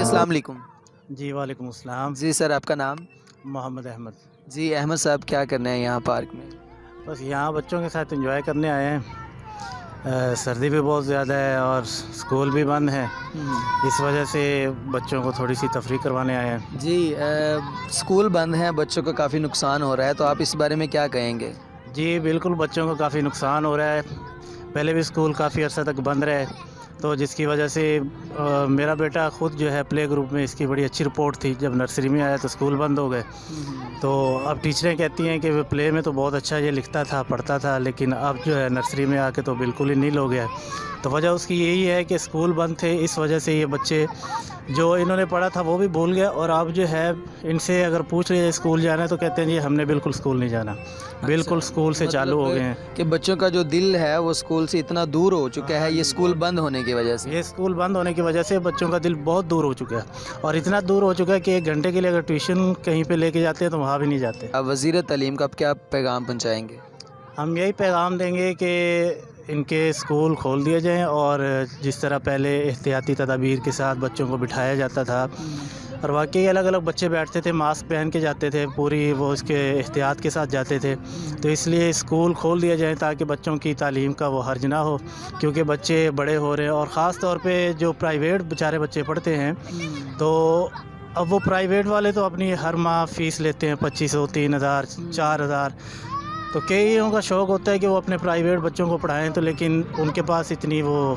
السلام علیکم۔ جی وعلیکم السلام۔ جی سر، آپ کا نام؟ محمد احمد۔ جی احمد صاحب، کیا کرنے ہیں یہاں پارک میں؟ بس یہاں بچوں کے ساتھ انجوائے کرنے آئے ہیں۔ سردی بھی بہت زیادہ ہے اور اسکول بھی بند ہے، اس وجہ سے بچوں کو تھوڑی سی تفریح کروانے آئے ہیں۔ جی اسکول بند ہیں، بچوں کو کافی نقصان ہو رہا ہے، تو آپ اس بارے میں کیا کہیں گے؟ جی بالکل، بچوں کو کافی نقصان ہو رہا ہے۔ پہلے بھی اسکول کافی عرصہ تک بند رہے، تو جس کی وجہ سے میرا بیٹا خود جو ہے پلے گروپ میں، اس کی بڑی اچھی رپورٹ تھی۔ جب نرسری میں آیا تو اسکول بند ہو گئے، تو اب ٹیچریں کہتی ہیں کہ وہ پلے میں تو بہت اچھا یہ لکھتا تھا، پڑھتا تھا، لیکن اب جو ہے نرسری میں آ کے تو بالکل ہی نیل ہو گیا۔ تو وجہ اس کی یہی ہے کہ اسکول بند تھے، اس وجہ سے یہ بچے جو انہوں نے پڑھا تھا وہ بھی بھول گیا، اور اب جو ہے ان سے اگر پوچھ رہے ہیں اسکول جانا ہے تو کہتے ہیں جی ہم نے بالکل اسکول نہیں جانا، بالکل اسکول سے چالو ہو گئے ہیں۔ کہ بچوں کا جو دل ہے وہ اسکول سے اتنا دور ہو چکا ہے، یہ اسکول بند ہونے کی وجہ سے۔ یہ اسکول بند ہونے کی وجہ سے بچوں کا دل بہت دور ہو چکا ہے، اور اتنا دور ہو چکا ہے کہ 1 گھنٹے کے لیے اگر ٹیوشن کہیں پہ لے کے جاتے ہیں تو وہاں بھی نہیں جاتے۔ اب وزیر تعلیم کا اب کیا پیغام پہنچائیں گے؟ ہم یہی پیغام دیں گے کہ ان کے اسکول کھول دیے جائیں، اور جس طرح پہلے احتیاطی تدابیر کے ساتھ بچوں کو بٹھایا جاتا تھا، اور واقعی الگ الگ بچے بیٹھتے تھے، ماسک پہن کے جاتے تھے، پوری وہ اس کے احتیاط کے ساتھ جاتے تھے، تو اس لیے اسکول کھول دیا جائیں تاکہ بچوں کی تعلیم کا وہ حرج نہ ہو، کیونکہ بچے بڑے ہو رہے ہیں، اور خاص طور پہ جو پرائیویٹ بیچارے بچے پڑھتے ہیں، تو اب وہ پرائیویٹ والے تو اپنی ہر ماہ فیس لیتے ہیں 2500، 3000، 4000، تو کئیوں کا شوق ہوتا ہے کہ وہ اپنے پرائیویٹ بچوں کو پڑھائیں، تو لیکن ان کے پاس اتنی وہ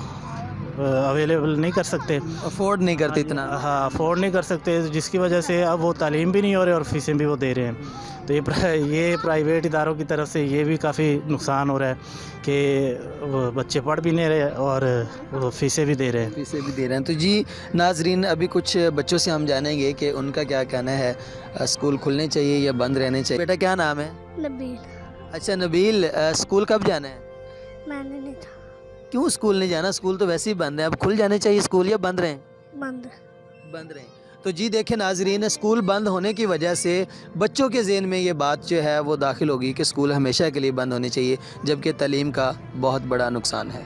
اویلیبل نہیں کر سکتے، افورڈ نہیں کرتے اتنا۔ ہاں افورڈ نہیں کر سکتے، جس کی وجہ سے اب وہ تعلیم بھی نہیں ہو رہے اور فیسیں بھی وہ دے رہے ہیں۔ تو یہ پرائیویٹ اداروں کی طرف سے یہ بھی کافی نقصان ہو رہا ہے کہ وہ بچے پڑھ بھی نہیں رہے اور وہ فیسیں بھی دے رہے ہیں۔ فیسیں بھی دے رہے ہیں۔ تو جی ناظرین، ابھی کچھ بچوں سے ہم جانیں گے کہ ان کا کیا کہنا ہے، اسکول کھلنے چاہیے یا بند رہنے چاہیے؟ بیٹا کیا نام ہے؟ نبیل۔ اچھا نبیل، اسکول کب جانا ہے؟ میں نے نہیں تھا۔ کیوں اسکول نہیں جانا؟ اسکول تو ویسے ہی بند ہے، اب کھل جانے چاہیے اسکول، یا بند رہیں؟ بند۔ بند رہیں۔ تو جی دیکھیں ناظرین، اسکول بند ہونے کی وجہ سے بچوں کے ذہن میں یہ بات جو ہے وہ داخل ہوگی کہ اسکول ہمیشہ کے لیے بند ہونے چاہیے، جبکہ تعلیم کا بہت بڑا نقصان ہے۔